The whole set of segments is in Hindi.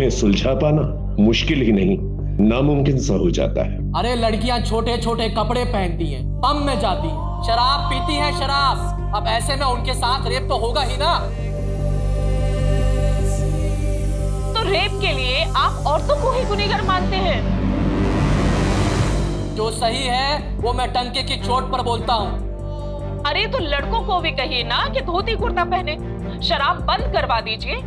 इन्हें सुलझा पाना मुश्किल ही नहीं, नामुमकिन सा हो जाता है। अरे लड़कियां छोटे छोटे कपड़े पहनती हैं, पब में जाती हैं, शराब पीती हैं शराब। अब ऐसे में उनके साथ रेप तो होगा ही ना। तो रेप के लिए आप औरतों को ही गुनहगार मानते हैं? जो सही है वो मैं टंके की चोट पर बोलता हूँ। अरे तो लड़कों को भी कहिए ना कि धोती कुर्ता पहने, शराब बंद करवा दीजिए,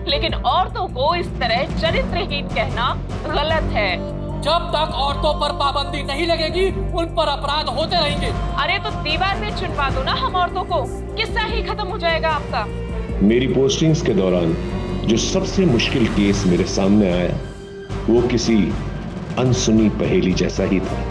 लेकिन औरतों को इस तरह चरित्रहीन कहना गलत है। जब तक औरतों पर पाबंदी नहीं लगेगी उन पर अपराध होते रहेंगे। अरे तो दीवार पे चिनवा दो ना हम औरतों को, किस्सा ही खत्म हो जाएगा आपका। मेरी पोस्टिंग्स के दौरान जो सबसे मुश्किल केस मेरे सामने आया वो किसी अनसुनी पहेली जैसा ही था।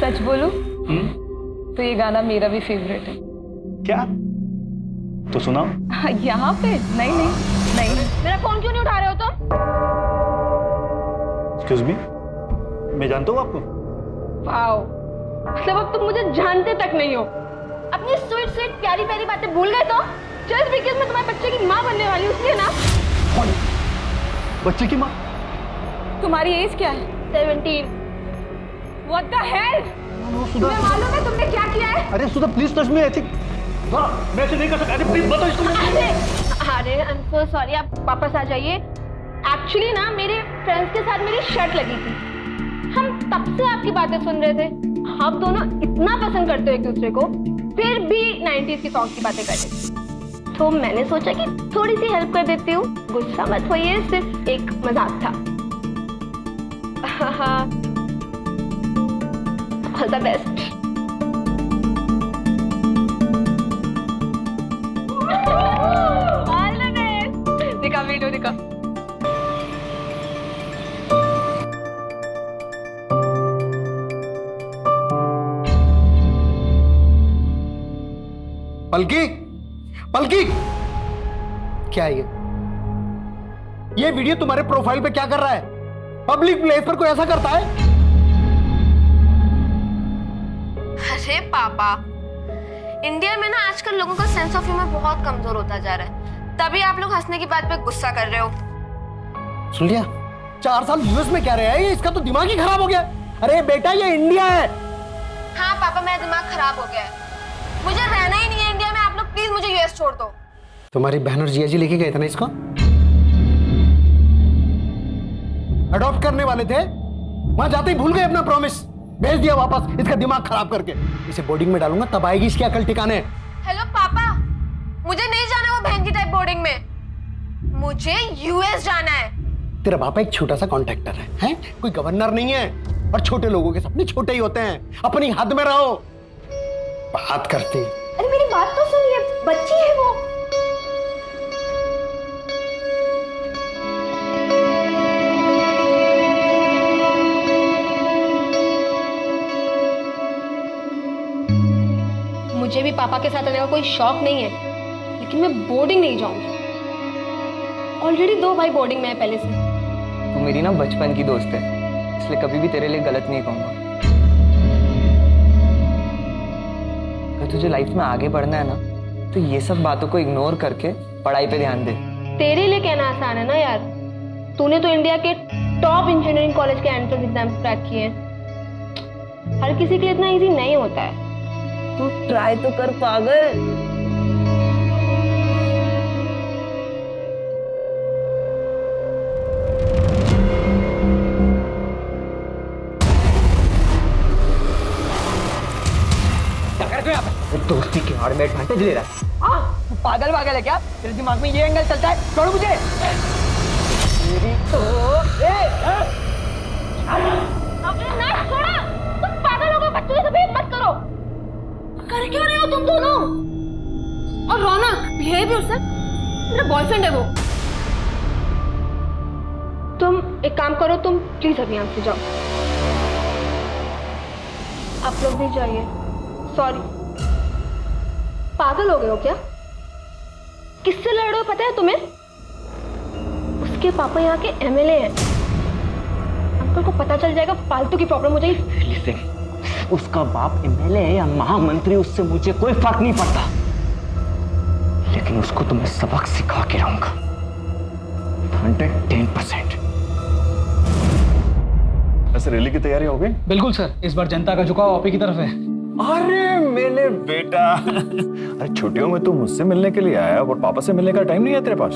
सच बोलूं तो ये गाना मेरा भी फेवरेट है। क्या? तो सुनाओ। यहाँ पे? नहीं। मेरा फोन क्यों नहीं उठा रहे हो तुम? एक्सक्यूज मी, मैं जानता हूँ आपको। वाओ, मतलब अब तुम मुझे जानते तक नहीं हो। अपनी स्वीट स्वीट प्यारी प्यारी बातें भूल गए तो? जस्ट बिकॉज़ मैं तुम्हारे बच्चे की माँ बनने वाली हूँ इसलिए ना? कौन? बच्चे की माँ? तुम्हारी एज क्या है? 17। What the hell? तुम्हें मालूम है तुमने क्या किया है? अरे सुधा प्लीज टच मी, ऐसे मैं ऐसे नहीं कर सकता। अरे प्लीज बताओ इसको। अरे आई एम सो सॉरी, आप वापस आ जाइए। एक्चुअली ना मेरे फ्रेंड्स के साथ मेरी शर्ट लगी थी, हम तब से आपकी बातें सुन रहे थे। आप दोनों इतना पसंद करते हो एक दूसरे को, फिर भी 90s की सॉन्ग की बातें करते, तो मैंने सोचा कि थोड़ी सी हेल्प कर देती हूँ। गुस्सा मत होइए, सिर्फ एक मजाक था। All the best. दिखा वीडियो दिखा। पलकी, पलकी, क्या है ये वीडियो तुम्हारे प्रोफाइल पे क्या कर रहा है? पब्लिक प्लेस पर कोई ऐसा करता है? अरे पापा, इंडिया में ना आजकल लोगों का सेंस ऑफ ह्यूमर बहुत कमजोर होता जा रहा है, तभी आप लोग हंसने की बात पे गुस्सा कर रहे हो। सुन लिया? 4 साल यूएस में क्या रहा है, इसका तो दिमाग ही खराब हो गया। अरे बेटा ये इंडिया है। हाँ पापा, मेरा दिमाग खराब हो गया है, मुझे रहना ही नहीं है इंडिया में। आप लोग प्लीज मुझे यूएस छोड़ दो। तुम्हारी बहन और जिया जी लेके गए थे ना इसको, अडॉप्ट करने वाले थे, वहां जाते ही भूल गए अपना प्रॉमिस, भेज दिया वापस इसका दिमाग खराब करके। इसे बोर्डिंग में डालूंगा तब आएगी इसकी अकल ठिकाने। हेलो पापा, मुझे नहीं जाना वो बहन की टाइप बोर्डिंग में, मुझे यूएस जाना है। तेरा पापा एक छोटा सा कॉन्ट्रैक्टर है? कोई गवर्नर नहीं है, और छोटे लोगों के सपने छोटे ही होते हैं। अपनी हद में रहो। बात करती। अरे मेरी बात तो सुनिए, बच्ची है वो। मुझे भी पापा के साथ रहने का कोई शौक नहीं है, लेकिन मैं बोर्डिंग नहीं जाऊंगी। ऑलरेडी 2 भाई बोर्डिंग में है पहले से। तू मेरी ना बचपन की दोस्त है, इसलिए कभी भी तेरे लिए गलत नहीं कहूंगा। अगर तुझे लाइफ में आगे बढ़ना है ना, तो ये सब बातों को इग्नोर करके पढ़ाई पे ध्यान दे। तेरे लिए कहना आसान है ना यार, तूने तो इंडिया के टॉप इंजीनियरिंग कॉलेज के एंट्रेंस एग्जाम क्रैक किए हैं। हर किसी के लिए इतना इजी नहीं होता है। तू ट्राई तो कर पागल। दोस्ती के आड़ में एडवांटेज ले रहा है। पागल पागल है क्या? तेरे दिमाग में ये एंगल चलता है? छोड़ मुझे। मेरी तो नहीं छोड़ा, तुम पागल हो गए, बच्चों से भेद मत करो। कर क्यों रहे हो तुम दोनों? और रौनक, बिहेव योरसेल्फ, मेरा बॉयफ्रेंड है वो। तुम एक काम करो, तुम प्लीज अभी यहाँ से जाओ। आप लोग भी जाइए। सॉरी। पागल हो गए हो क्या? किससे लड़ रहे हो पता है तुम्हें? उसके पापा यहाँ के एमएलए हैं। अंकल को पता चल जाएगा, फालतू की प्रॉब्लम हो जाएगी। लिसन, उसका बाप एमएलए है या महामंत्री, उससे मुझे कोई फर्क नहीं पड़ता, लेकिन उसको तो मैं सबक सिखा के रहूंगा 110%। वैसे रैली की तैयारी हो गई? बिल्कुल सर, इस बार जनता का झुकाव आप ही की तरफ है। अरे मेरे बेटा, अरे छुट्टियों में तू मुझसे मिलने के लिए आया और पापा से मिलने का टाइम नहीं है तेरे पास?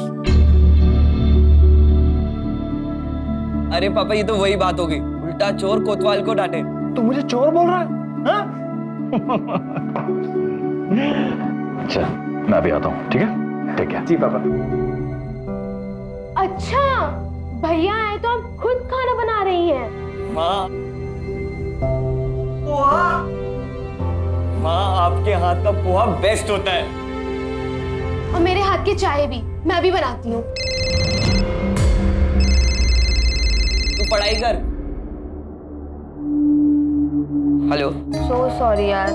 अरे पापा, ये तो वही बात होगी, उल्टा चोर कोतवाल को डांटे। तू मुझे चोर बोल रहा है? हाँ? अच्छा, मैं अभी आता हूँ, ठीक है? ठीक है। जी पापा। अच्छा, भैया आए तो आप खुद खाना बना रही हैं। माँ, आपके हाथ का पोहा बेस्ट होता है। और मेरे हाथ की चाय भी, मैं भी बनाती हूँ। तू पढ़ाई कर। हेलो। सो सॉरी यार,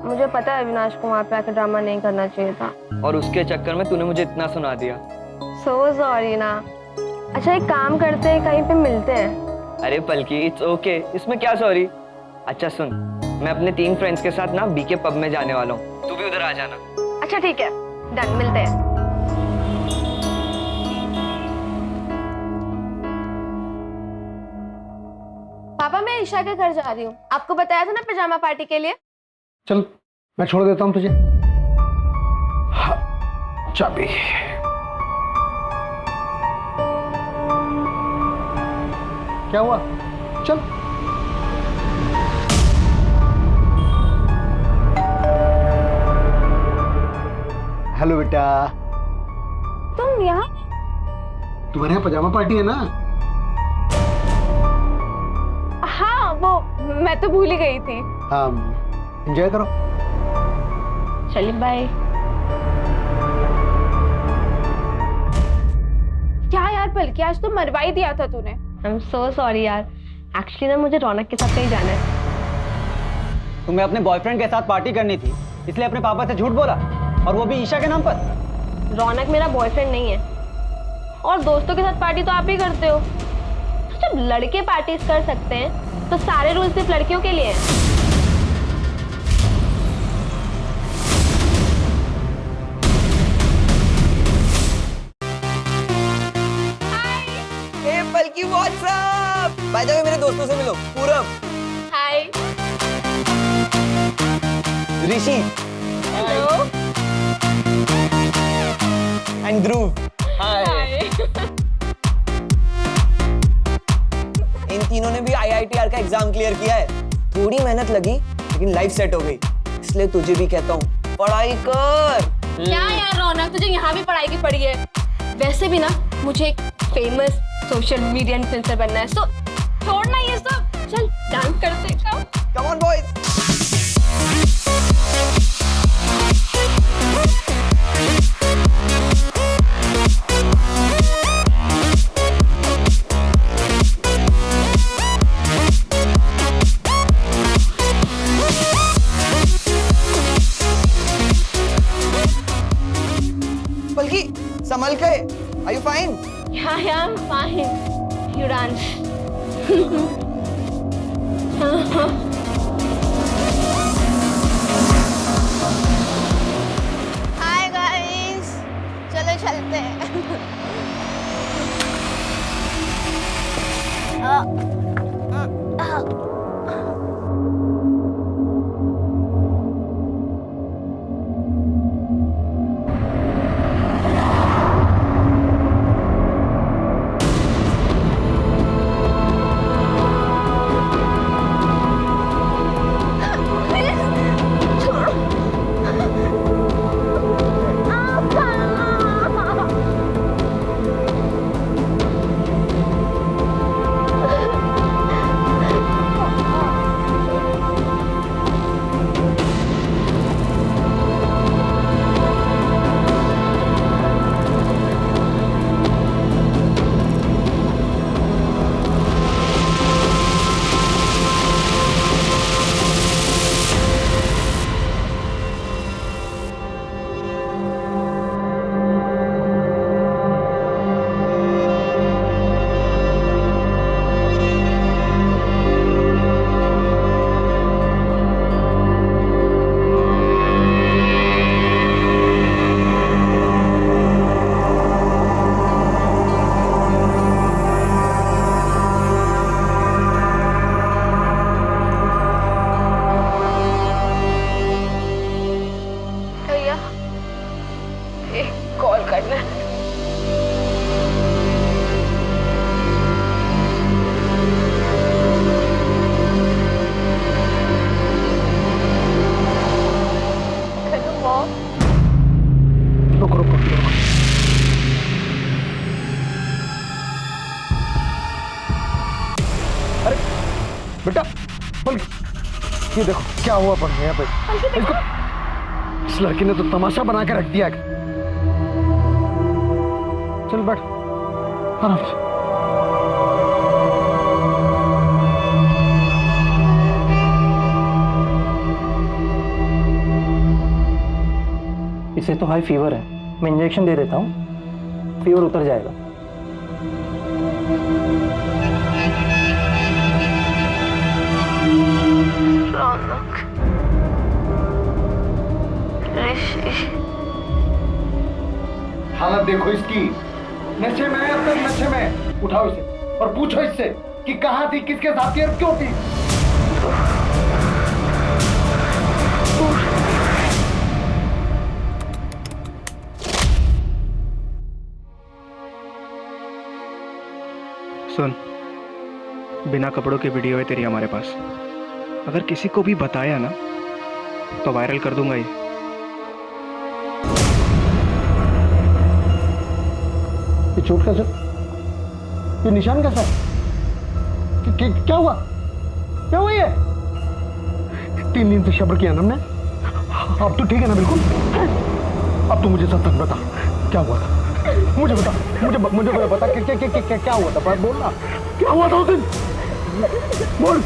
मुझे पता है अविनाश को वहाँ पे आकर ड्रामा नहीं करना चाहिए था, और उसके चक्कर में तूने मुझे इतना सुना दिया। सो सॉरी ना। अच्छा एक काम करते हैं, कहीं पे मिलते हैं। अरे पलकी, इट्स ओके, इसमें क्या सॉरी। अच्छा सुन, मैं अपने 3 फ्रेंड्स के साथ ना बीके पब में जाने वाला हूँ, तू भी उधर आ जाना। अच्छा ठीक है, डन, मिलते हैं। पापा मैं ईशा के घर जा रही हूँ, आपको बताया था ना पिजामा पार्टी के लिए। चल मैं छोड़ देता हूं तुझे। हाँ, चाबी। क्या हुआ? चल। हेलो बेटा। तुम यहाँ? तुम्हारे यहाँ पजामा पार्टी है ना? हाँ, वो मैं तो भूल ही गई थी। हाँ, एंजॉय करो। चलिए बाय। क्या यार बल्कि आज तो मरवा ही दिया था तूने। आई एम सो सॉरी यार, एक्चुअली ना मुझे रौनक के साथ कहीं जाना है। तुम्हें अपने बॉयफ्रेंड के साथ पार्टी करनी थी, इसलिए अपने पापा से झूठ बोला, और वो भी ईशा के नाम पर। रौनक मेरा बॉयफ्रेंड नहीं है, और दोस्तों के साथ पार्टी तो आप ही करते हो। जब लड़के पार्टीज कर सकते हैं तो सारे रूल्स सिर्फ लड़कियों के लिए हैं। पलकी व्हाट्सएप, बाय द वे मेरे दोस्तों से मिलो, पूरब, हाय, ऋषि, हेलो, एंड ध्रुव, हाय। इन तीनों ने भी IITR का एग्जाम क्लियर किया है। थोड़ी मेहनत लगी लेकिन लाइफ सेट हो गई, इसलिए तुझे भी कहता हूँ पढ़ाई कर। क्या यार रौनक, तुझे यहाँ भी पढ़ाई की पड़ी है। वैसे भी ना मुझे एक फेमस सोशल मीडिया इन्फ्लुएंसर बनना है, सो छोड़ना ये सब, चल डांस करते हैं। Come on boys. पलकी संभल के, are you fine? Yeah, I'm fine. You dance. Hi guys, चलो चलते हैं। बेटा पलकी, ये देखो क्या हुआ पड़ गया पे इसको। इस लड़की ने तो तमाशा बना के रख दिया है। चल बैठ आराम से। इसे तो हाई फीवर है, मैं इंजेक्शन दे देता हूँ, फीवर उतर जाएगा। रौनक, ऋषि, हालत देखो इसकी, नशे में है, अब तक नशे में। उठाओ इसे और पूछो इससे कि कहाँ थी, किसके साथ थी और क्यों थी। सुन, बिना कपड़ों की वीडियो है तेरी हमारे पास। अगर किसी को भी बताया ना तो वायरल कर दूंगा ये। चोट कैसे, ये निशान कैसा है? क्या हुआ, क्या हुआ ये? 3 दिन से सब्र किया ना हमने, अब तो ठीक है ना बिल्कुल? अब तो मुझे सच सच बता क्या हुआ था, मुझे बता, मुझे बता क्या हुआ था, बोल ना क्या हुआ था उस दिन, बोल।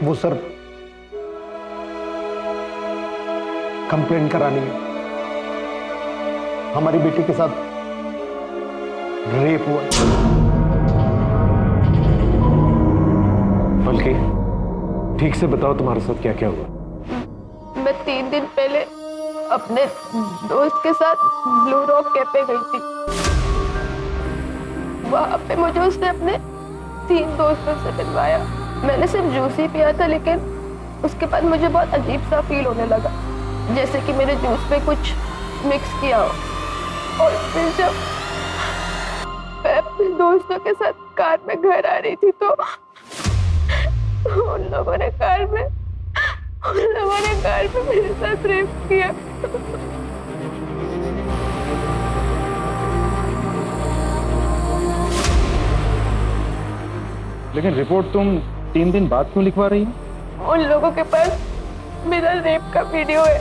वो सर कंप्लेंट करानी है, हमारी बेटी के साथ रेप हुआ। पलकी, ठीक से बताओ तुम्हारे साथ क्या क्या हुआ? मैं 3 दिन पहले अपने दोस्त के साथ ब्लू रॉक कैफे गई थी। वहां पे मुझे उसने अपने 3 दोस्तों से मिलवाया। मैंने सिर्फ जूस ही पिया था, लेकिन उसके बाद मुझे बहुत अजीब सा फील होने लगा, जैसे कि मेरे जूस में कुछ मिक्स किया हो। और फिर जब मैं अपने दोस्तों के साथ कार में घर आ रही थी तो उन लोगों ने कार में मेरे साथ रेप किया। लेकिन रिपोर्ट तुम 3 दिन बाद क्यों लिखवा रही हो? उन लोगों के पास मेरा रेप का वीडियो है।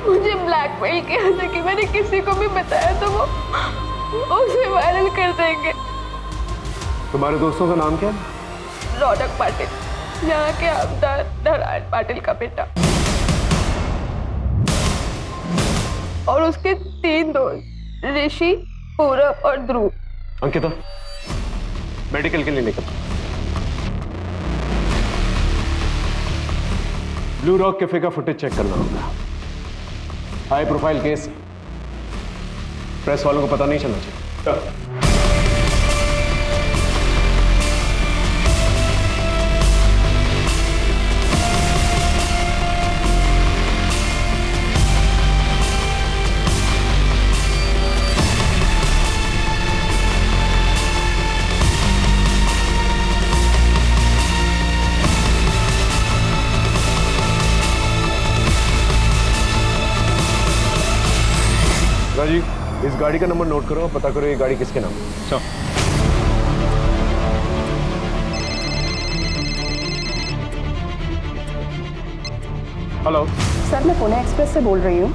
मुझे ब्लैकमेल किया था कि मैंने किसी को भी बताया तो वो उसे वायरल कर देंगे। तुम्हारे दोस्तों का नाम क्या है? रौनक पाटिल, यहाँ के आमदार नारायण पाटिल का बेटा, और उसके 3 दोस्त ऋषि, पूरब और ध्रुव। अंकिता, मेडिकल के लिए लेकर ब्लू रॉक कैफे का फुटेज चेक करना होगा। हाई प्रोफाइल केस, प्रेस वालों को पता नहीं चलना चाहिए। राजीव, इस गाड़ी का नंबर नोट करो, पता करो ये गाड़ी किसके नाम है। हेलो सर, मैं पुणे एक्सप्रेस से बोल रही हूँ।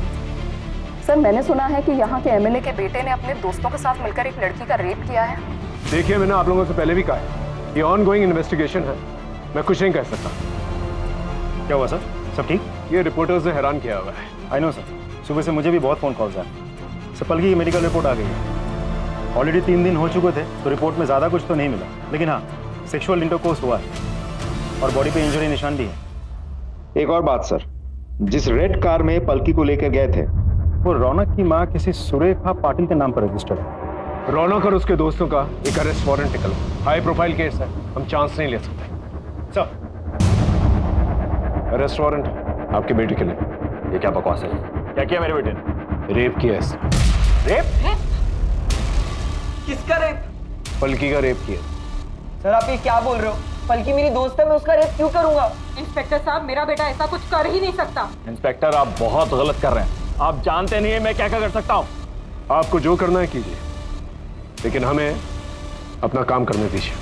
सर, मैंने सुना है कि यहाँ के एमएलए के बेटे ने अपने दोस्तों के साथ मिलकर एक लड़की का रेप किया है। देखिए, मैंने आप लोगों से पहले भी कहा है, ये ऑनगोइंग इन्वेस्टिगेशन है, मैं कुछ नहीं कह सकता। क्या हुआ सर, सब ठीक? ये रिपोर्टर्स ने हैरान किया हुआ है। आई नो सर, सुबह से मुझे भी बहुत फोन कॉल्स आए। सर, पलकी की मेडिकल रिपोर्ट आ गई है। ऑलरेडी 3 दिन हो चुके थे तो रिपोर्ट में ज़्यादा कुछ तो नहीं मिला, लेकिन हाँ, सेक्सुअल इंटरकोर्स हुआ है और बॉडी पे इंजरी निशान भी है। एक और बात सर, जिस रेड कार में पलकी को लेकर गए थे वो रौनक की माँ किसी सुरेखा पाटिल के नाम पर रजिस्टर्ड है। रौनक और उसके दोस्तों का एक अरेस्ट वारंट निकला, हाई प्रोफाइल केस है, हम चांस नहीं ले सकते। सर, अरेस्ट वारंट आपकी बेटी के लिए। ये क्या बकवास है? क्या किया मेरे बेटे ने? रेप किया है। रेप? किसका रेप? पलकी का रेप किया। सर आप ये क्या बोल रहे हो? पलकी मेरी दोस्त है, मैं उसका रेप क्यों करूंगा? इंस्पेक्टर साहब, मेरा बेटा ऐसा कुछ कर ही नहीं सकता। इंस्पेक्टर आप बहुत गलत कर रहे हैं। आप जानते नहीं है मैं क्या क्या कर सकता हूँ। आपको जो करना है कीजिए, लेकिन हमें अपना काम करने दीजिए।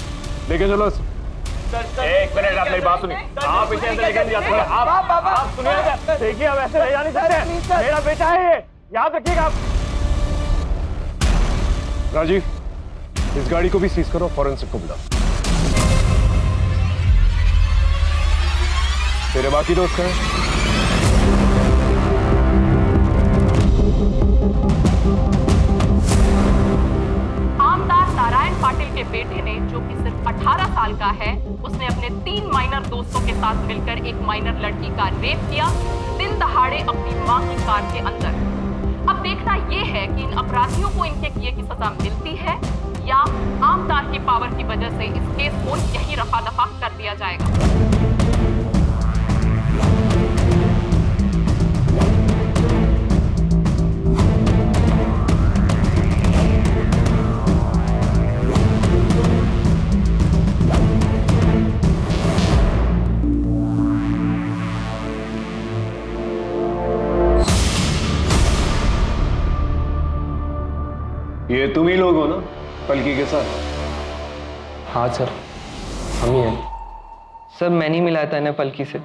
लेके चलो। एक मिनट, आप मेरी बात सुनिए। आप इसे अंदर लेकर नहीं जा सकते। आप सुनिए, देखिए हम ऐसे ले जा नहीं सकते। मेरा बेटा है ये, याद रखिएगा आप। राजीव, इस गाड़ी को भी सीज करो, फॉरेंसिक को बुलाओ। तेरे बाकी दोस्त कहाँ हैं? आमदार नारायण पाटिल के बेटे ने, जो कि सिर्फ 18 साल का है, उसने अपने 3 माइनर दोस्तों के साथ मिलकर एक माइनर लड़की का रेप किया, दिन दहाड़े अपनी मां की कार के अंदर। अब देखना यह है कि इन अपराधियों को इनके किए की सजा मिलती है या आमदार की पावर की वजह से इस केस को यहीं रफा दफा कर दिया जाएगा। ये तुम ही लोग हो ना पलकी के साथ? हाँ सर, हम ही हैं। सर मैंने ही मिलाया था इन्हें पलकी से।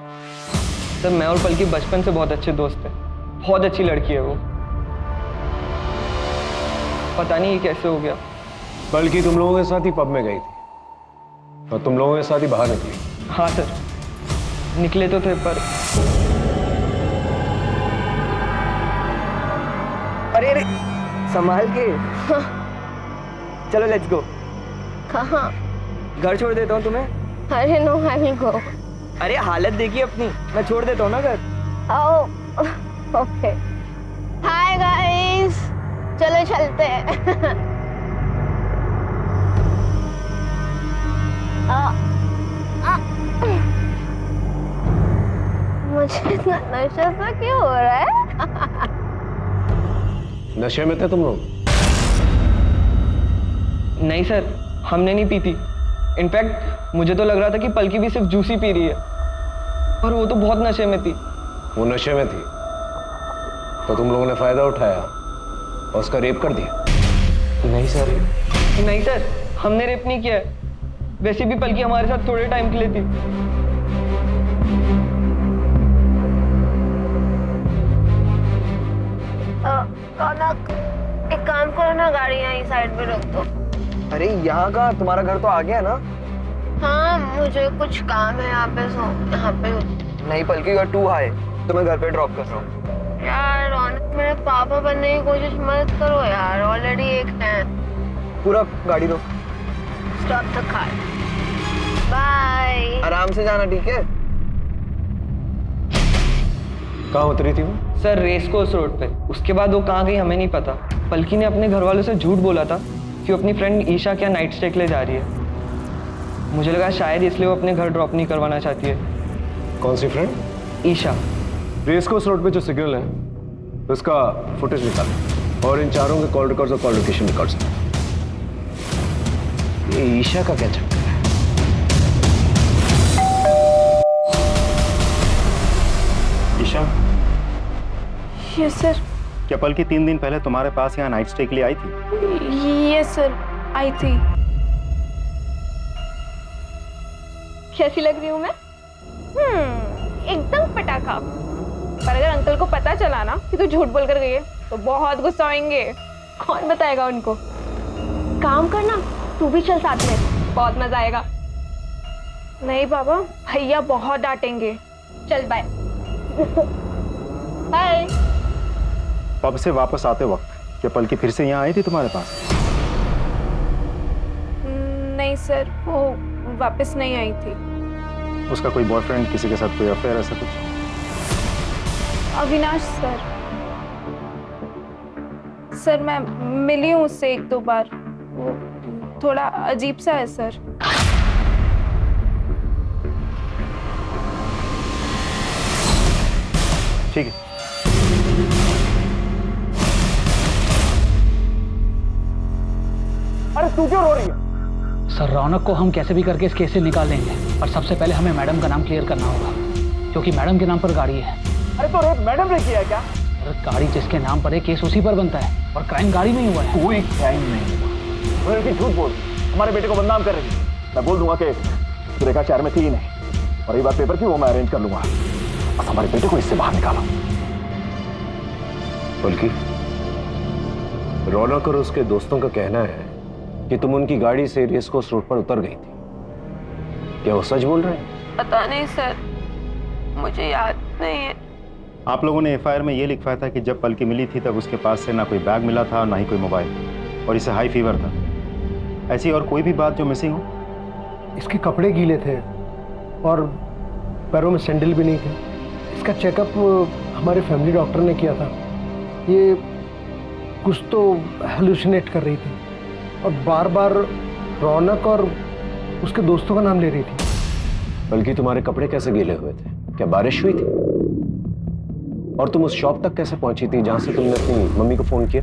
सर मैं और पलकी बचपन से बहुत अच्छे दोस्त हैं। बहुत अच्छी लड़की है वो। पता नहीं ये कैसे हो गया। पलकी तुम लोगों के साथ ही पब में गई थी और तुम लोगों के साथ ही बाहर निकली। हाँ सर, निकले तो थे पर अरे अरे संभाल के। चलो लेट्स गो। कहाँ? घर छोड़ देता हूँ तुम्हें। अरे नो, आई विल गो। अरे हालत देखिए अपनी, मैं छोड़ देता हूँ ना घर। ओके। हाय गाइस, चलो चलते हैं। मुझे इतना नशा सा क्यों हो रहा है? नशे में थे तुम लोग? नहीं सर, हमने नहीं पी थी। इनफैक्ट मुझे तो लग रहा था कि पलकी भी सिर्फ जूस ही पी रही है, पर वो तो बहुत नशे में थी। वो नशे में थी तो तुम लोगों ने फायदा उठाया और उसका रेप कर दिया? नहीं सर, नहीं सर, हमने रेप नहीं किया है। वैसे भी पलकी हमारे साथ थोड़े टाइम के लिए थी। रौनक, एक काम करो ना, गाड़ी यहीं साइड में रख दो। अरे यहाँ का, तुम्हारा घर तो आ गया ना। हाँ, मुझे कुछ काम है यहाँ पे, सो यहाँ पे। नहीं पलकी, यू आर टू हाई, तो मैं घर पे ड्रॉप कर रहा हूँ। यार रौनक, मेरे पापा बनने की कोशिश मत करो यार, ऑलरेडी एक है। पूरा गाड़ी दो। Stop the car. बाय। आराम से जाना, ठीक है? कहाँ उतरी थी वो? सर रेस कोर्स रोड पे। उसके बाद वो कहाँ गई हमें नहीं पता। पलकी ने अपने घर वालों से झूठ बोला था कि वो अपनी फ्रेंड ईशा क्या नाइट स्टे के लिए जा रही है। मुझे लगा शायद इसलिए वो अपने घर ड्रॉप नहीं करवाना चाहती है। कौन सी friend? Isha. Race course road पे जो सिग्नल है उसका फुटेज निकाल और इन चारों के कॉल रिकॉर्ड्स और कॉल लोकेशन रिकॉर्ड्स। ये ईशा का क्या चक्कर है? Isha, yes sir. क्या पलकी 3 दिन पहले तुम्हारे पास यहाँ नाइट स्टे के लिए आई थी? यस सर, आई थी। कैसी लग रही हूँ मैं? एकदम पटाखा। पर अगर अंकल को पता चला ना कि तू झूठ बोल कर गई है तो बहुत गुस्सा होंगे। कौन बताएगा उनको? काम करना, तू भी चल साथ में, बहुत मजा आएगा। नहीं बाबा, भैया बहुत डांटेंगे। चल बाय। बाय। पब से वापस आते वक्त क्या पलकी फिर से यहाँ आई थी तुम्हारे पास? नहीं सर, वो वापस नहीं आई थी। उसका कोई बॉयफ्रेंड, किसी के साथ कोई अफेयर, ऐसा कुछ? अविनाश सर। सर मैं मिली हूँ उससे 1-2 बार। वो थोड़ा अजीब सा है सर। ठीक है। अरे तू क्यों रो रही है? सर रौनक को हम कैसे भी करके इस केस से निकाल लेंगे, पर सबसे पहले हमें मैडम का नाम क्लियर करना होगा, क्योंकि मैडम के नाम पर गाड़ी है। अरे तो रेप मैडम ने किया है क्या? अरे गाड़ी जिसके नाम पर है केस उसी पर बनता है, और क्राइम गाड़ी में ही हुआ है। कोई क्राइम नहीं हुआ। वो लड़की झूठ बोल हमारे बेटे को बदनाम कर रही है। मैं बोल दूंगा कि सुरेखा शहर में थी ही नहीं, और ये बात पेपर की वो मैं अरेंज कर लूंगा। बस हमारे बेटे को इससे बाहर निकालो। बल्कि रौनक और उसके दोस्तों का कहना है कि तुम उनकी गाड़ी से रेस कोर्स रोड पर उतर गई थी। क्या वो सच बोल रहे हैं? पता नहीं सर, मुझे याद नहीं है। आप लोगों ने एफआईआर में ये लिखवाया था कि जब पलकी मिली थी तब उसके पास से ना कोई बैग मिला था ना ही कोई मोबाइल, और इसे हाई फीवर था। ऐसी और कोई भी बात जो मिसिंग हो? इसके कपड़े गीले थे और पैरों में सैंडल भी नहीं थे। इसका चेकअप हमारे फैमिली डॉक्टर ने किया था। ये कुछ तो हेलुसिनेट कर रही थी और बार बार रौनक और उसके दोस्तों का नाम ले रही थी। बल्कि तुम्हारे कपड़े कैसे गीले हुए थे? क्या बारिश हुई थी? और तुम उस शॉप तक कैसे पहुंची थी जहां से तुमने अपनी मम्मी को फोन किया?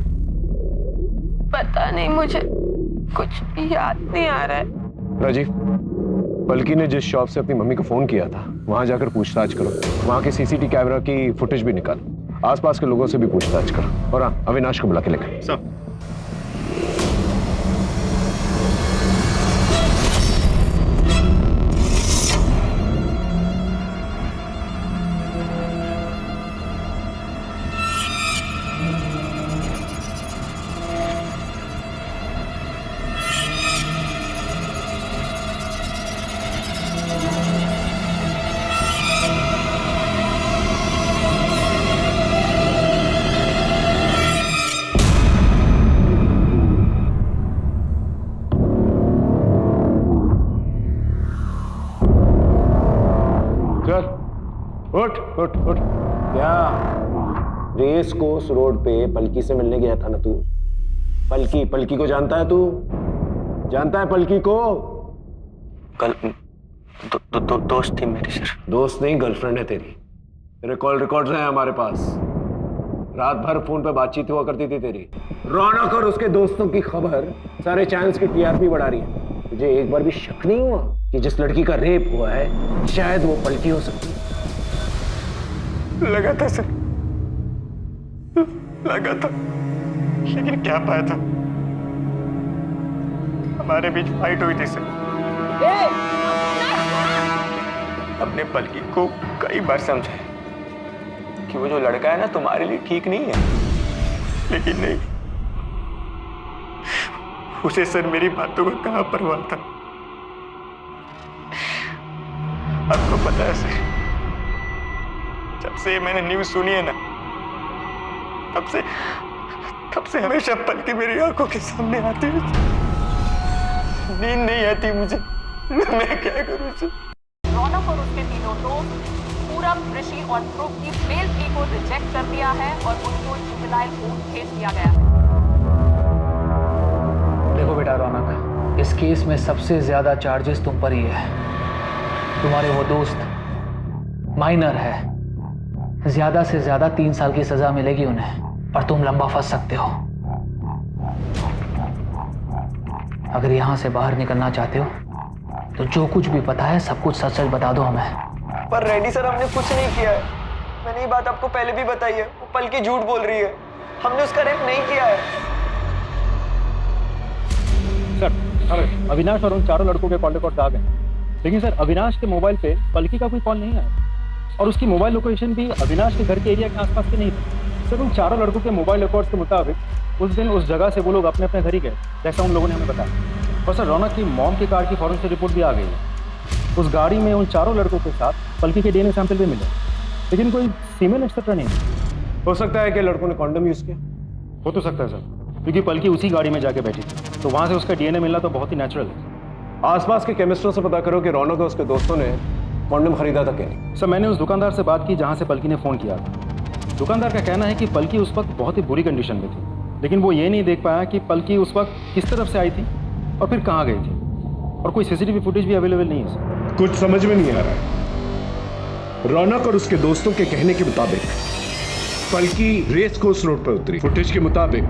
पता नहीं, मुझे कुछ याद नहीं आ रहा है। राजीव, बल्कि ने जिस शॉप से अपनी मम्मी को फोन किया था वहां जाकर पूछताछ करो। वहां के सीसीटीवी कैमरा की फुटेज भी निकालो, आसपास के लोगों से भी पूछताछ करो, और हाँ, अविनाश को बुला के लेकर। सब उठ उठ उठ। क्या रेस कोर्स रोड पे पलकी से मिलने गया था ना तू? पलकी को जानता है तू? जानता है पलकी को? दोस्त थी मेरी सर। दोस्त नहीं, गर्लफ्रेंड है तेरी। तेरे कॉल रिकॉर्ड्स हैं हमारे पास। रात भर फोन पे बातचीत हुआ करती थी तेरी। रौनक और उसके दोस्तों की खबर सारे चैनल्स की टीआरपी बढ़ा रही है। तुझे एक बार भी शक नहीं हुआ कि जिस लड़की का रेप हुआ है शायद वो पलकी हो सकती है? लगा था सर, लगा था, लेकिन क्या पाया था? हमारे बीच फाइट हुई थी सर। अपने पलकी को कई बार समझाया कि वो जो लड़का है ना तुम्हारे लिए ठीक नहीं है, लेकिन नहीं, उसे सर मेरी बातों का कहाँ परवाह था। आपको पता है सर, जब से मैंने न्यूज़ सुनी है ना, तब से हमेशा पलकी मेरी आंखों के सामने आती है। नींद नहीं आती मुझे, मैं क्या करूं सर? रौनक और उसके तीनों दोस्त पूरब, ऋषि और ध्रुव की बेल प्ली को रिजेक्ट कर दिया है और उनको जुवेनाइल कोर्ट भेज दिया गया है। देखो बेटा रौनक, इस केस में सबसे ज्यादा चार्जेस तुम पर ही है। तुम्हारे वो दोस्त माइनर है, ज्यादा से ज्यादा 3 साल की सजा मिलेगी उन्हें, और तुम लंबा फंस सकते हो। अगर यहां से बाहर निकलना चाहते हो तो जो कुछ भी पता है सब कुछ सच सच बता दो हमें। पर रेड्डी सर, हमने कुछ नहीं किया है। मैंने ये बात आपको पहले भी बताई है। वो पलकी झूठ बोल रही है, हमने उसका रेप नहीं किया है। सर, अविनाश और उन चारों लड़कों के कॉल रिकॉर्ड्स आ गए, लेकिन सर अविनाश के मोबाइल पे पलकी का कोई कॉल नहीं आया, और उसकी मोबाइल लोकेशन भी अविनाश के घर के एरिया के आसपास के नहीं थी। सर, उन चारों लड़कों के मोबाइल रिकॉर्ड्स के मुताबिक उस दिन उस जगह से वो लोग अपने अपने घर ही गए, जैसा उन लोगों ने हमें बताया। और सर, रौनक की मॉम की कार की फॉरेंसिक रिपोर्ट भी आ गई है। उस गाड़ी में उन चारों लड़कों के साथ पलकी के डीएनए सैंपल भी मिले, लेकिन कोई सीमेन एक्सेट्रा नहीं। हो सकता है कि लड़कों ने कॉन्डम यूज किया। हो तो सकता है सर, क्योंकि पलकी उसी गाड़ी में जाके बैठी थी, तो वहां से उसका डीएनए मिलना तो बहुत ही नेचुरल है। आसपास के केमिस्टों से पता करो कि रौनक और उसके दोस्तों ने कॉन्डम खरीदा था क्या नहीं। सर, मैंने उस दुकानदार से बात की जहां से पलकी ने फोन किया था। दुकानदार का कहना है कि पलकी उस वक्त बहुत ही बुरी कंडीशन में थी, लेकिन वो ये नहीं देख पाया कि पलकी उस वक्त किस तरफ से आई थी और फिर कहाँ गई थी, और कोई सीसीटीवी फुटेज भी अवेलेबल नहीं है सर। कुछ समझ में नहीं आ रहा है। रौनक और उसके दोस्तों के कहने के मुताबिक पलकी रेस कोर्स रोड पर उतरी। फुटेज के मुताबिक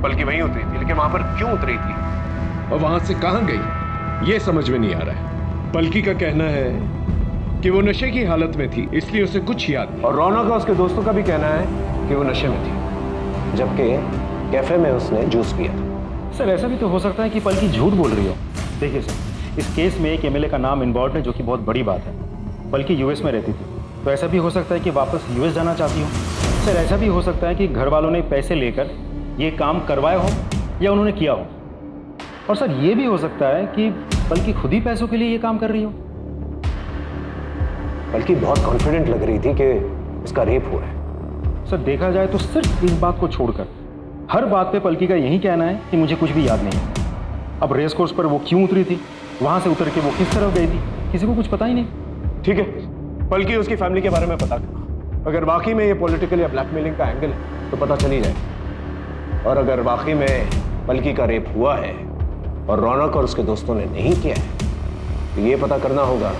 पलकी वहीं उतरी थी, लेकिन वहां पर क्यों उतरी थी और वहां से कहां गई ये समझ में नहीं आ रहा है। पलकी का कहना है कि वो नशे की हालत में थी, इसलिए उसे कुछ याद नहीं। और रौनक का उसके दोस्तों का भी कहना है कि वो नशे में थी, जबकि कैफे में उसने जूस पिया था। सर ऐसा भी तो हो सकता है कि पलकी झूठ बोल रही हो। देखिए सर, इस केस में एक एमएलए का नाम इन्वॉल्व है, जो कि बहुत बड़ी बात है। पलकी यूएस में रहती थी, तो ऐसा भी हो सकता है कि वापस यूएस जाना चाहती हो। सर ऐसा भी हो सकता है कि घर वालों ने पैसे लेकर ये काम करवाया हो या उन्होंने किया हो। और सर ये भी हो सकता है कि पलकी खुद ही पैसों के लिए ये काम कर रही हो। पलकी बहुत कॉन्फिडेंट लग रही थी कि उसका रेप हुआ है। सर देखा जाए तो सिर्फ इस बात को छोड़कर हर बात पे पलकी का यही कहना है कि मुझे कुछ भी याद नहीं है। अब रेस कोर्स पर वो क्यों उतरी थी, वहां से उतर के वो किस तरफ गई थी, किसी को कुछ पता ही नहीं। ठीक है, पलकी उसकी फैमिली के बारे में पता करो। अगर वाकई में ये पॉलिटिकल या ब्लैकमेलिंग का एंगल है तो पता चल ही जाएगा। और अगर वाकई में पलकी का रेप हुआ है और रौनक और उसके दोस्तों ने नहीं किया है, तो ये पता करना होगा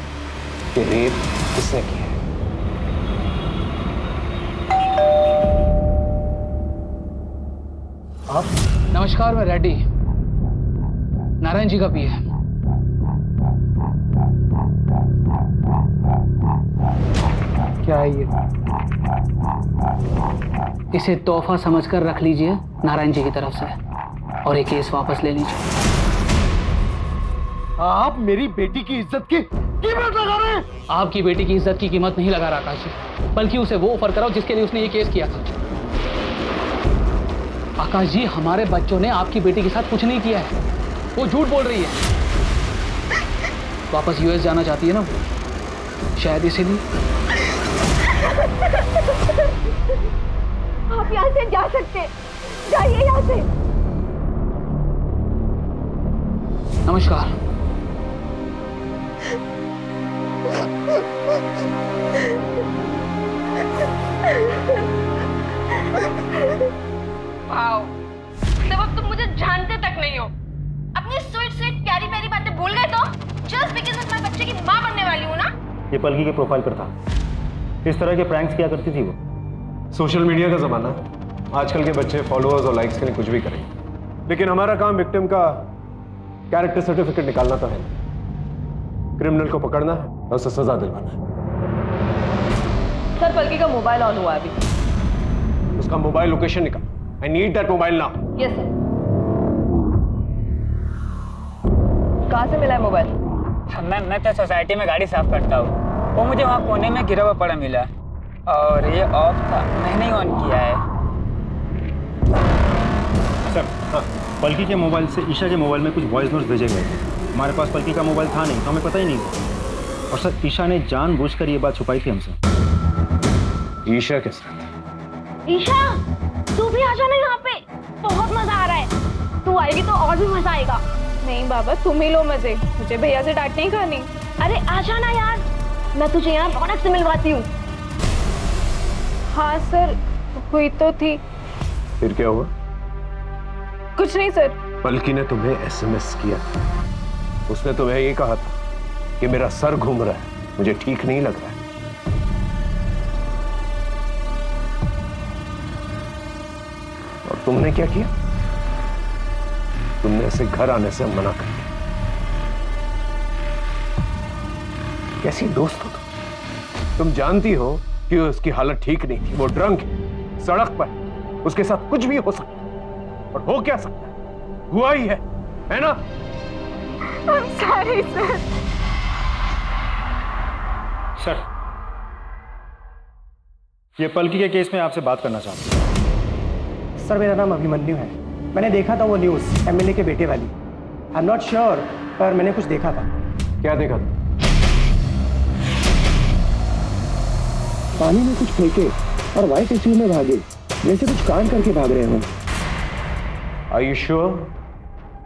कि रेप किसने किया है। आप? नमस्कार, मैं रेड्डी, नारायण जी का पीए। क्या है ये? इसे तोहफा समझकर रख लीजिए नारायण जी की तरफ से, और ये केस वापस ले लीजिए। आप मेरी बेटी की इज्जत की कीमत लगा रहे हैं। आपकी बेटी की इज्जत की कीमत नहीं लगा रहा आकाश जी, बल्कि उसे वो ऑफर कराओ जिसके लिए उसने ये केस किया था। आकाश जी, हमारे बच्चों ने आपकी बेटी के साथ कुछ नहीं किया है, वो झूठ बोल रही है। वापस यूएस जाना चाहती है ना वो, शायद इसीलिए। आप यहाँ से जा सकते, जाइए यहाँ से। नमस्कार। वाओ, जब अब तुम मुझे जानते तक नहीं हो, अपनी स्वीट स्वीट प्यारी प्यारी बातें भूल गए तो? जस्ट बिकॉज़ मैं तुम्हारे बच्चे की माँ बनने वाली हूँ ना? ये पलकी के प्रोफाइल पर था, इस तरह के प्रैंक्स किया करती थी वो। सोशल मीडिया का जमाना, आजकल के बच्चे फॉलोअर्स और लाइक्स के लिए कुछ भी करेंगे, लेकिन हमारा काम विक्टिम का कैरेक्टर सर्टिफिकेट निकालना तो है, क्रिमिनल को पकड़ना है और उसे सजा दिलवाना है। सर, पलकी का मोबाइल ऑन हुआ अभी। उसका मोबाइल लोकेशन निकाल। I need that mobile now. Yes sir. कहाँ से मिला है मोबाइल? मैं तो सोसाइटी में गाड़ी साफ करता हूँ, वो मुझे वहाँ कोने में गिरा हुआ पड़ा मिला और ये ऑफ था, मैंने ही ऑन किया है। सर हाँ, पलकी के मोबाइल से ईशा के मोबाइल में कुछ वॉइस नोट्स भेजे गए थे। हमारे पास पलकी का मोबाइल था नहीं, तो हमें पता ही नहीं था। और सर ईशा ने जानबूझकर ये बात छुपाई थी हमसे। ईशा के साथ? ईशा, तू भी आ जाना यहाँ पे, बहुत मजा आ रहा है। तू आएगी तो और भी मजा आएगा। नहीं बाबा, तुम ही लो मजे, मुझे भैया से डांट नहीं खानी। अरे आ जाना यार, मैं तुझे यहाँ रौनक से मिलवाती हूँ। हाँ सर, हुई तो थी। फिर क्या हुआ? कुछ नहीं सर। पलकी ने तुम्हें एसएमएस किया, उसने तुम्हें ये कहा था कि मेरा सर घूम रहा है, मुझे ठीक नहीं लग रहा है। और तुमने क्या किया? तुमने उसे घर आने से मना कर दिया। कैसी दोस्त हो तुम जानती हो कि उसकी हालत ठीक नहीं थी, वो ड्रंक है, सड़क पर, उसके साथ कुछ भी हो सकता है। और हो क्या सकता है, हुआ ही है ना? I'm sorry, sir. सर, ये पलकी के केस में आपसे बात करना चाहता हूँ। सर, मेरा नाम अभिमन्यु है। मैंने देखा था वो न्यूज़ एमएलए के बेटे वाली। आई एम नॉट श्योर, पर मैंने कुछ देखा था। क्या देखा था? पानी में कुछ फेंके और व्हाइट एसयूवी में भागे, जैसे कुछ कांड करके भाग रहे हो। Are you sure?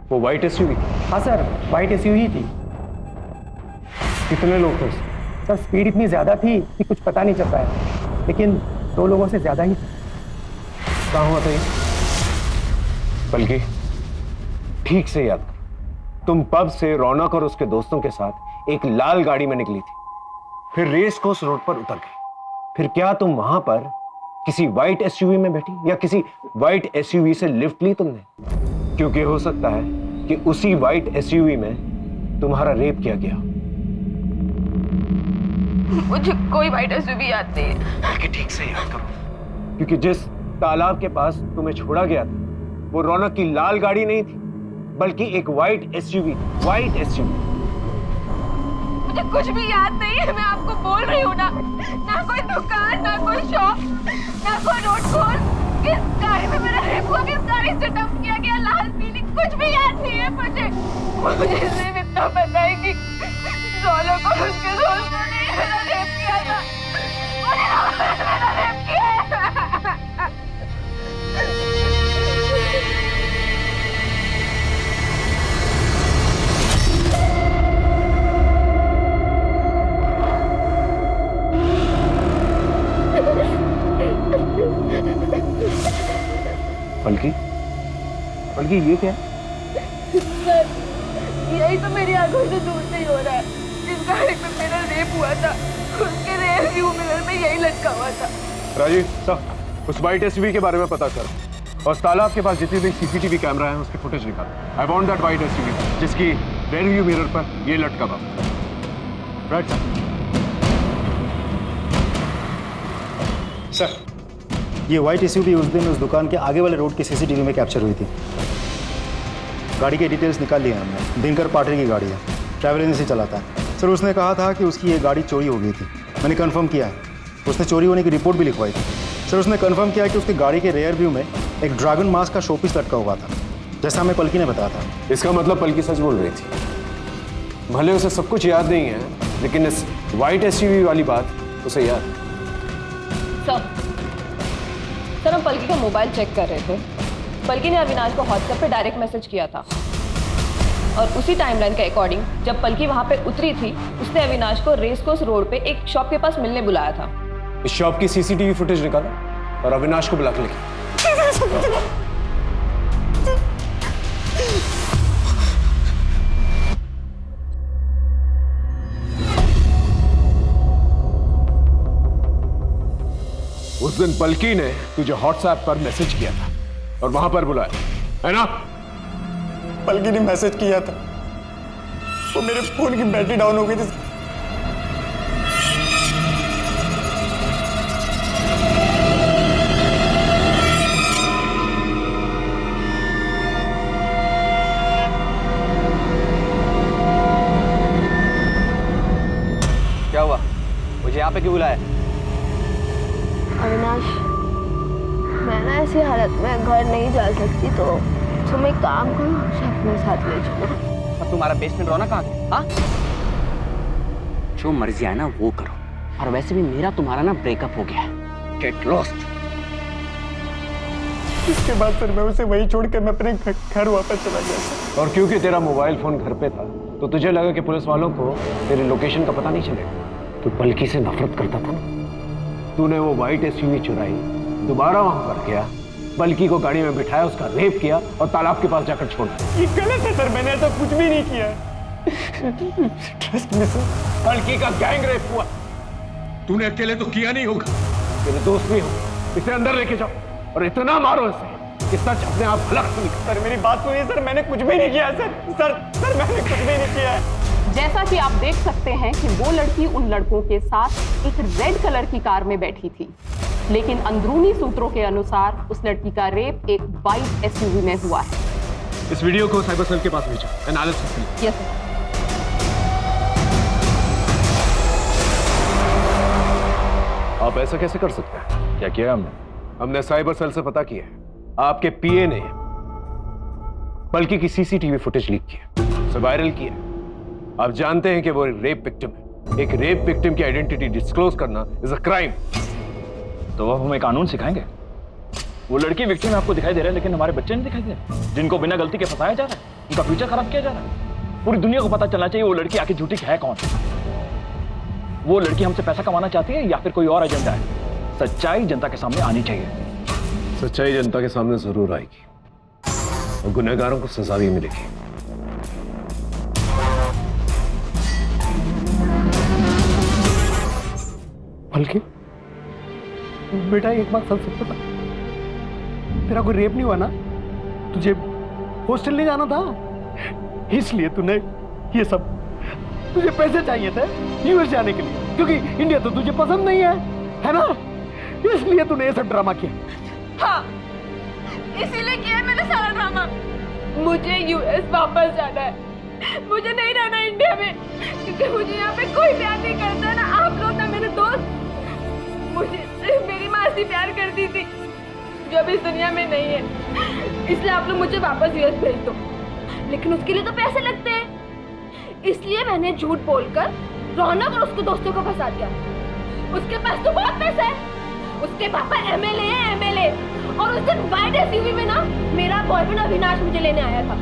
वो व्हाइट एसयूवी थी? हाँ सर, व्हाइट एसयूवी ही थी। कितने लोग थे? सर, स्पीड इतनी ज्यादा थी कि कुछ पता नहीं चल पाया, लेकिन 2 लोगों से ज्यादा ही थी। कहाँ हुआ था ये? बल्कि ठीक से याद कर, तुम पब से रौनक और उसके दोस्तों के साथ एक लाल गाड़ी में निकली थी, फिर रेस कोर्स रोड पर उतर गई। फिर क्या तुम वहां पर किसी व्हाइट एसयूवी में बैठी या किसी व्हाइट एसयूवी से लिफ्ट ली तुमने? क्योंकि हो सकता है कि उसी व्हाइट एसयूवी में तुम्हारा रेप किया गया? मुझे कोई वाइट एसयूवी याद नहीं है। कि ठीक से याद करो, क्योंकि जिस तालाब के पास तुम्हें छोड़ा गया था वो रौनक की लाल गाड़ी नहीं थी, बल्कि एक व्हाइट एसयूवी। White SUV. मुझे कुछ भी याद नहीं है, मैं आपको बोल रही हूँ ना। ना कोई दुकान, ना कोई शॉप, ना कोई रोड खोल। किस गाड़ी में मेरा रेप हुआ, किस गाड़ी से डंप किया गया, लाल पीली, कुछ भी याद नहीं है मुझे। मुझे सिर्फ इतना पता है कि रौनक और उसके दोस्तों ने मेरा रेप किया था। मेरा रेप किया है। पलकी, पलकी ये क्या है? सर, यही तो मेरी आंखों से दूर नहीं हो रहा है। जिस गाड़ी में मेरा रेप हुआ था उसके रेयर व्यू मिरर में यही लटका हुआ था। राजीव साहब, उस व्हाइट एसयूवी के बारे में पता करो और तालाब के पास जितनी भी सीसीटीवी कैमरा है उसकी फुटेज निकालो। I want that white SUV जिसकी रेयर व्यू मिरर पर ये लटका हुआ। राइट सर, ये व्हाइट एसयूवी उस दिन उस दुकान के आगे वाले रोड की सीसीटीवी में कैप्चर हुई थी। गाड़ी के डिटेल्स निकाल लिए हमने। दिनकर पाटिल की गाड़ी है, ट्रैवल एजेंसी चलाता है। सर, उसने कहा था कि उसकी ये गाड़ी चोरी हो गई थी। मैंने कंफर्म किया है, उसने चोरी होने की रिपोर्ट भी लिखवाई थी। सर, उसने कंफर्म किया कि उसकी गाड़ी के रेयर व्यू में एक ड्रैगन मास्क का शोपीस लटका हुआ था, जैसा हमें पलकी ने बताया था। इसका मतलब पलकी सच बोल रही थी। भले उसे सब कुछ याद नहीं है, लेकिन इस व्हाइट एसयूवी वाली बात उसे याद है। सर, हम पलकी का मोबाइल चेक कर रहे थे। पलकी ने अविनाश को व्हाट्सएप पे डायरेक्ट मैसेज किया था और उसी टाइमलाइन के अकॉर्डिंग जब पलकी वहां पे उतरी थी उसने अविनाश को रेस कोर्स रोड पे एक शॉप के पास मिलने बुलाया था। इस शॉप की सीसीटीवी फुटेज निकालो और अविनाश को बुला के लेके। उस दिन पलकी ने तुझे व्हाट्सएप पर मैसेज किया था और वहां पर बुलाया, है ना? पलकी ने मैसेज किया था, वो मेरे फोन की बैटरी डाउन हो गई थी। क्या हुआ? मुझे यहाँ पे क्यों बुलाया? अविनाश, मैं ना ऐसी हालत में घर नहीं जा सकती, तो तुम एक काम करो, मुझे अपने साथ ले चलो। और तुम्हारा बेसमेंट रौनक कहाँ गया? हाँ? जो मर्जी आए ना वो करो, और वैसे भी मेरा तुम्हारा ना ब्रेकअप हो गया है। Get lost. इसके बाद फिर मैं उसे वहीं छोड़कर मैं अपने घर वापस चला गया। और क्योंकि तेरा मोबाइल फोन घर पे था तो तुझे लगा कि पुलिस वालों को तेरी लोकेशन का पता नहीं चलेगा। तू पलकी से नफरत करता था ना, तूने वो व्हाइट एसयूवी चुराई, दोबारा वहां पर गया, पलकी को गाड़ी में बिठाया, उसका रेप किया और तालाब के पास जाकर छोड़ा। ये गलत है सर, मैंने ऐसा कुछ भी नहीं किया। Trust me sir. पलकी का गैंग रेप हुआ, तूने अकेले तो किया नहीं होगा, तेरे दोस्त भी हो। इसे अंदर लेके जाओ और इतना मारो इसे कि सच अपने आप अलग से निकले। सर, मेरी बात सुनिए सर, मैंने कुछ भी नहीं किया सर, मैंने कुछ भी नहीं किया है। जैसा कि आप देख सकते हैं कि वो लड़की उन लड़कों के साथ एक रेड कलर की कार में बैठी थी, लेकिन अंदरूनी सूत्रों के अनुसार उस लड़की का रेप एक व्हाइट एसयूवी में हुआ है। इस वीडियो को साइबर सेल के पास भेजो, एनालिसिस के लिए। Yes sir. आप ऐसा कैसे कर सकते हैं? क्या किया हमने साइबर सेल से पता किया है, आपके पीए ने पलकी की सीसीटीवी फुटेज लीक की है, उसे वायरल किया है। आप जानते हैं कि वो रेप विक्टिम है। एक रेप विक्टिम की आइडेंटिटी डिस्क्लोज करना इज अ क्राइम। तो अब हमें कानून सिखाएंगे? वो लड़की विक्टिम आपको दिखाई दे रहा है, लेकिन हमारे बच्चे नहीं दिखाई दे रहे, जिनको बिना गलती के फंसाया जा रहा है, उनका फ्यूचर खराब किया जा रहा है। पूरी दुनिया को पता चलना चाहिए वो लड़की आखिर झूठी है कौन। वो लड़की हमसे पैसा कमाना चाहती है या फिर कोई और एजेंडा है। सच्चाई जनता के सामने आनी चाहिए। सच्चाई जनता के सामने जरूर आएगी और गुनहगारों को सजा भी मिलेगी। पलकी, बेटा एक बात सच बता, तेरा कोई रेप नहीं हुआ ना? तुझे हॉस्टल नहीं जाना था, इसलिए तूने ये सब तुझे पैसे चाहिए थे यूएस जाने के लिए, क्योंकि इंडिया तो तुझे पसंद नहीं है ना? इसलिए तूने ये सब ड्रामा किया। हाँ, इसीलिए किया मैंने सारा ड्रामा। मुझे यूएस वापस जाना है, मुझे नहीं रहना इंडिया में, क्योंकि मुझे यहाँ पे कोई प्यार नहीं करता, ना आप लोग ना मेरे दोस्त। मुझे सिर्फ मेरी मासी प्यार करती थी, जो अभी इस दुनिया में नहीं है। इसलिए आप लोग मुझे वापस यूएस भेज दो, लेकिन उसके लिए तो पैसे लगते हैं। इसलिए मैंने झूठ बोलकर रौनक और उसके दोस्तों को फंसा दिया। उसके पास तो बहुत पैसा है, उसके पापा एमएलए हैं, एमएलए। और उस दिन वाइट एसयूवी में ना मेरा बॉयफ्रेंड अविनाश मुझे लेने आया था,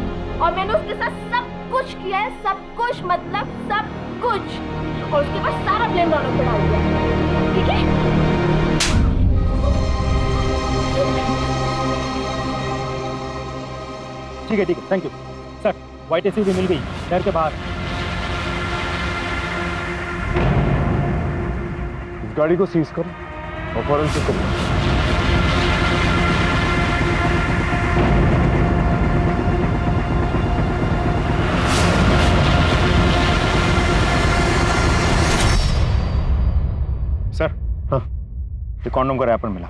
और मैंने उसके साथ सब कुछ किया है, सब कुछ मतलब सब कुछ। और उसके पास सारा ब्लेम रौनक पे डाल दिया। ठीक है? ठीक है, thank you sir. White SUV मिल गई शहर के बाहर। इस गाड़ी को सीज करो और फॉरेंसिक करो। सर, हाँ, ये कॉन्डोम का रैपर मिला।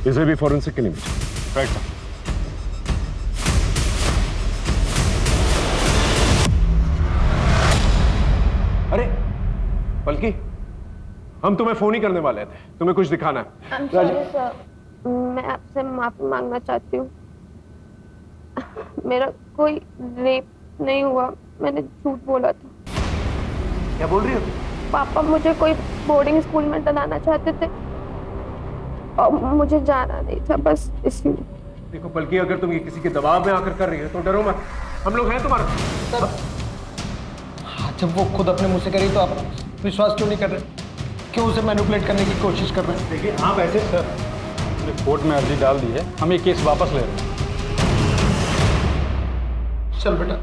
इसे भी फॉरेंसिक के लिए भेजो। Right sir. अरे पलकी, हम तुम्हें फोन ही करने वाले थे, तुम्हें कुछ दिखाना है। I'm sorry, sir. मैं आपसे माफी मांगना चाहती हूँ। मेरा कोई रेप नहीं हुआ, मैंने झूठ बोला था। क्या बोल रही हो तुम? पापा मुझे कोई बोर्डिंग स्कूल में डलाना चाहते थे और मुझे जाना नहीं था, बस इसलिए। देखो पलकी, अगर तुम ये किसी के दबाव में आकर कर रही हो तो डरो मत, हम लोग हैं तुम्हारे साथ। जब वो खुद अपने मुंह से करी तो आप विश्वास क्यों नहीं कर रहे? क्यों उसे मैनिपुलेट करने की कोशिश कर रहे हैं? देखिए आप ऐसे सर, हमने कोर्ट में अर्जी डाल दी है, हम ये केस वापस ले रहे हैं। चल बेटा।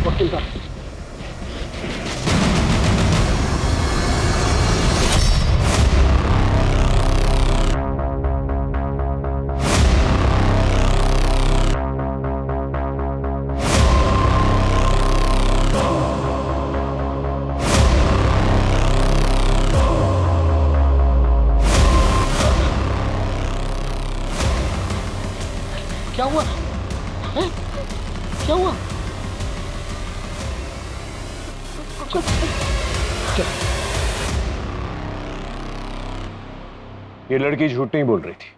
वकील साहब, क्या हुआ? हैं? क्या हुआ? ये लड़की झूठ नहीं बोल रही थी,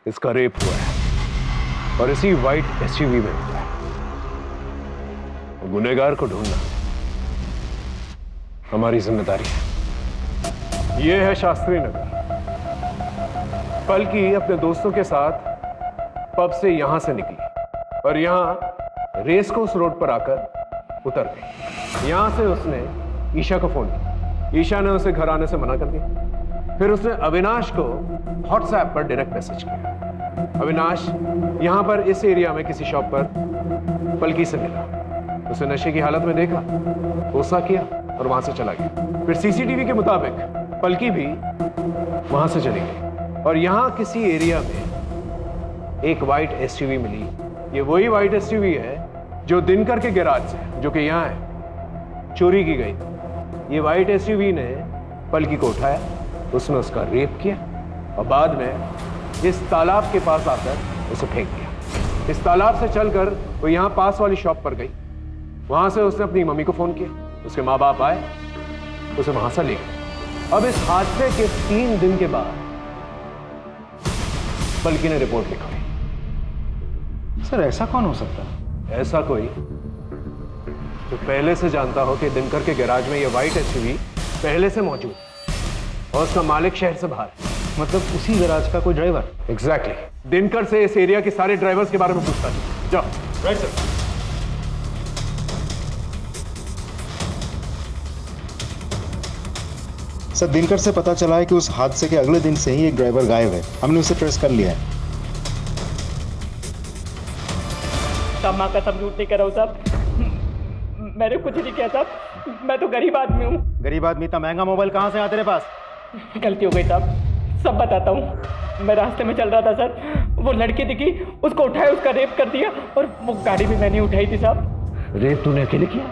इसका रेप हुआ है और इसी व्हाइट एसयूवी में हुआ है। गुनहगार को ढूंढना हमारी जिम्मेदारी है। यह है शास्त्री नगर। पलकी अपने दोस्तों के साथ पब से यहां से निकली और यहां रेस कोर्स रोड पर आकर उतर गई। यहां से उसने ईशा को फोन किया। ईशा ने उसे घर आने से मना कर दिया। फिर उसने अविनाश को व्हाट्सएप पर डायरेक्ट मैसेज किया। अविनाश यहां पर इस एरिया में किसी शॉप पर पलकी से मिला। उसे नशे की हालत में देखा, गुस्सा किया और वहां से चला गया। फिर सीसीटीवी के मुताबिक पलकी भी वहां से चली गई और यहां किसी एरिया में एक व्हाइट एसयूवी मिली। ये वही व्हाइट एसयूवी है जो दिनकर के गैराज से, जो कि यहाँ है, चोरी की गई। ये व्हाइट एसयूवी ने पलकी को उठाया, उसने उसका रेप किया और बाद में इस तालाब के पास आकर उसे फेंक दिया। इस तालाब से चलकर वो यहाँ पास वाली शॉप पर गई। वहां से उसने अपनी मम्मी को फोन किया, उसके माँ बाप आए, उसे वहां से ले गए। अब इस हादसे के 3 दिन के बाद पलकी ने रिपोर्ट लिखवाई। सर ऐसा कौन हो सकता है? ऐसा कोई जो पहले से जानता हो कि दिनकर के गैराज में यह व्हाइट एसयूवी पहले से मौजूद और उसका मालिक शहर से बाहर है। मतलब उसी गैराज का कोई ड्राइवर? एग्जैक्टली। दिनकर से इस एरिया के सारे ड्राइवर्स के बारे में पूछता है। जाओ। Right sir. सर दिनकर से पता चला है कि उस हादसे के अगले दिन से ही एक ड्राइवर गायब है। हमने उसे ट्रेस कर लिया है। साहब माँ का सब झूठ नहीं कर रहा हूँ साहब, मैंने कुछ नहीं किया साहब, मैं तो गरीब आदमी हूँ। गरीब आदमी? इतना महंगा मोबाइल कहाँ से आया तेरे पास? गलती हो गई साहब, सब बताता हूँ। मैं रास्ते में चल रहा था सर, वो लड़की दिखी, उसको उठाया, उसका रेप कर दिया और वो गाड़ी भी मैंने उठाई थी साहब। रेप तूने अकेले किया?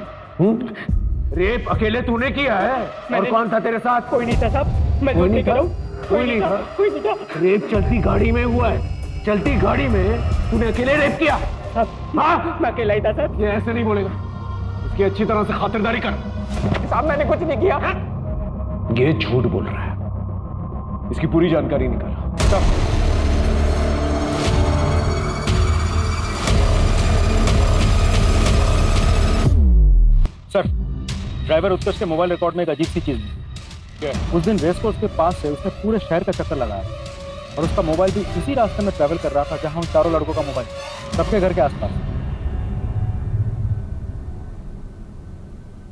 रेप अकेले तूने किया है? और कौन था तेरे साथ? कोई नहीं था साहब, मैं कोई नहीं था? कोई नहीं था, कोई नहीं था। रेप चलती गाड़ी में हुआ है, चलती गाड़ी में तूने अकेले रेप किया? हाँ, मैं अकेला ही था सर। ये ऐसे नहीं बोलेगा, इसकी अच्छी तरह से खातिरदारी कर। साहब मैंने कुछ नहीं किया। ये झूठ बोल रहा है, इसकी पूरी जानकारी निकालो। सर, ड्राइवर उत्कर्ष के मोबाइल रिकॉर्ड में एक अजीब सी चीज मिली। उस दिन रेस कोर्स के पास से उसने पूरे शहर का चक्कर लगाया और उसका मोबाइल भी उसी रास्ते में ट्रैवल कर रहा था जहां उन चारों लड़कों का मोबाइल, सबके घर के आसपास।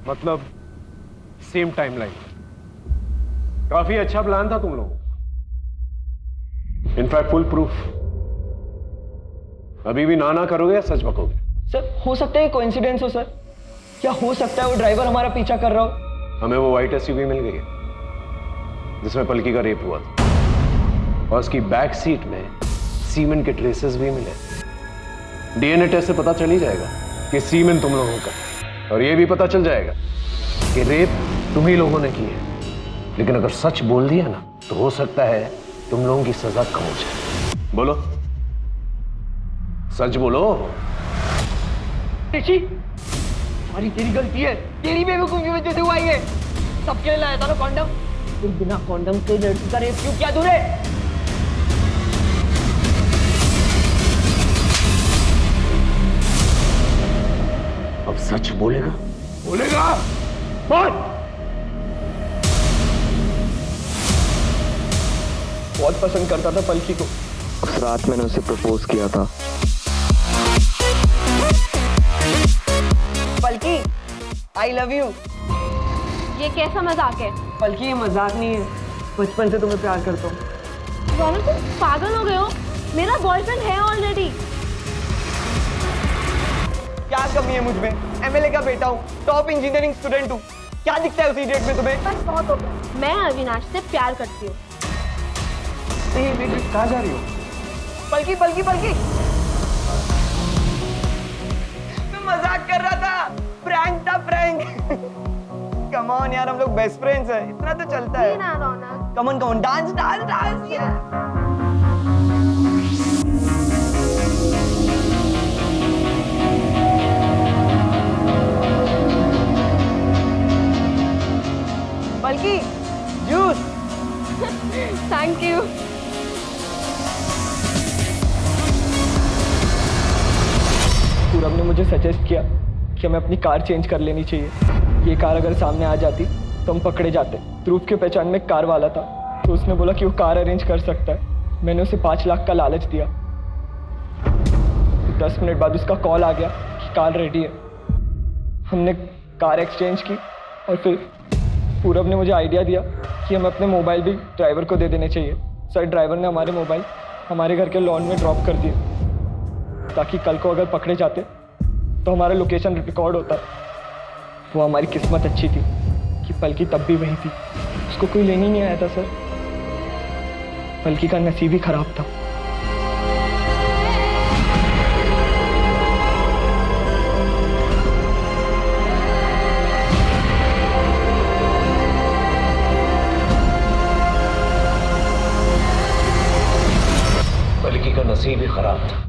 मतलब सेम टाइमलाइन। काफी अच्छा प्लान था तुम लोगों का, इनफैक्ट फुल प्रूफ। अभी भी ना करोगे या सच बकोगे? सर हो सकता है कोइंसिडेंस हो सर, क्या हो सकता है वो ड्राइवर हमारा पीछा कर रहा हो? हमें वो व्हाइट एसयूवी मिल गई है जिसमें पलकी का रेप हुआ था, और उसकी बैक सीट में सीमेन के ट्रेसेस भी मिले। डीएनए टेस्ट से पता चल ही जाएगा कि सीमेन तुम लोगों का, और ये भी पता चल जाएगा कि रेप तुम ही लोगों ने की है। लेकिन अगर सच बोल दिया ना तो हो सकता है तुम लोगों की सजा कम हो जाए। बोलो, सच बोलो। हमारी तेरी गलती है, तेरी बेवकूफी की वजह से हुआ ये। सबके लिए लाया था ना कॉन्डम, फिर बिना कॉन्डम के लड़की का रेप क्यों किया तूने? अब सच बोलेगा? बोलेगा? बोल। बहुत पसंद करता था पलकी को। उस रात मैंने उसे प्रपोज किया था। पलकी, आई लव यू। ये कैसा मजाक है? पलकी ये मजाक नहीं है, बचपन से तुम्हें प्यार करता हूँ। रौनक तुम पागल हो गए हो, मेरा बॉयफ्रेंड है ऑलरेडी। क्या कमी है मुझ में? एमएलए का बेटा हूँ, टॉप इंजीनियरिंग स्टूडेंट हूँ, क्या दिखता है उस इडियट में तुम्हें? बस बहुत हो गया, मैं अविनाश से प्यार करती हूँ। कहाँ जा रही हो? पलकी पलकी पलकी, मैं मजाक कर रहा था, प्रैंक था प्रैंक। कम ऑन यार, हम लोग बेस्ट फ्रेंड्स हैं, इतना तो चलता है। ना Raunak, come on dance dance dance यार। Palki juice. Thank you. Purab ने मुझे सजेस्ट किया कि हमें अपनी कार चेंज कर लेनी चाहिए। ये कार अगर सामने आ जाती तो हम पकड़े जाते। ध्रुव के पहचान में एक कार वाला था, तो उसने बोला कि वो कार अरेंज कर सकता है। मैंने उसे 5 लाख का लालच दिया। 10 मिनट बाद उसका कॉल आ गया कि कार रेडी है। हमने कार एक्सचेंज की और फिर पूरब ने मुझे आइडिया दिया कि हमें अपने मोबाइल भी ड्राइवर को दे देने चाहिए। सर ड्राइवर ने हमारे मोबाइल हमारे घर के लॉन में ड्रॉप कर दिए, ताकि कल को अगर पकड़े जाते तो हमारा लोकेशन रिकॉर्ड होता। वो हमारी किस्मत अच्छी थी कि पलकी तब भी वही थी, उसको कोई लेने नहीं आया था सर। पलकी का नसीब ही खराब था। पलकी का नसीब ही खराब था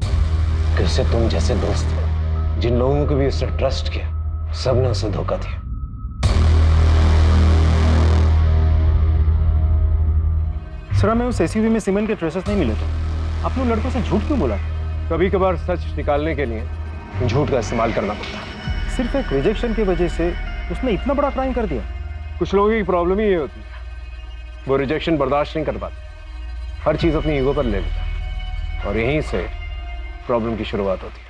कि उससे तुम जैसे दोस्त थे। जिन लोगों को भी उसने ट्रस्ट किया, सबने उसे धोखा दिया। सर, हमें उस एसयूवी में सीमेंट के ट्रेसेस नहीं मिले थे। आपने उन लड़कों से झूठ क्यों बोला? कभी कभार सच निकालने के लिए झूठ का इस्तेमाल करना पड़ता है। सिर्फ एक रिजेक्शन की वजह से उसने इतना बड़ा क्राइम कर दिया। कुछ लोगों की प्रॉब्लम ही ये होती है, वो रिजेक्शन बर्दाश्त नहीं कर पाते, हर चीज अपनी ईगो पर ले लेता है, और यहीं से प्रॉब्लम की शुरुआत होती है।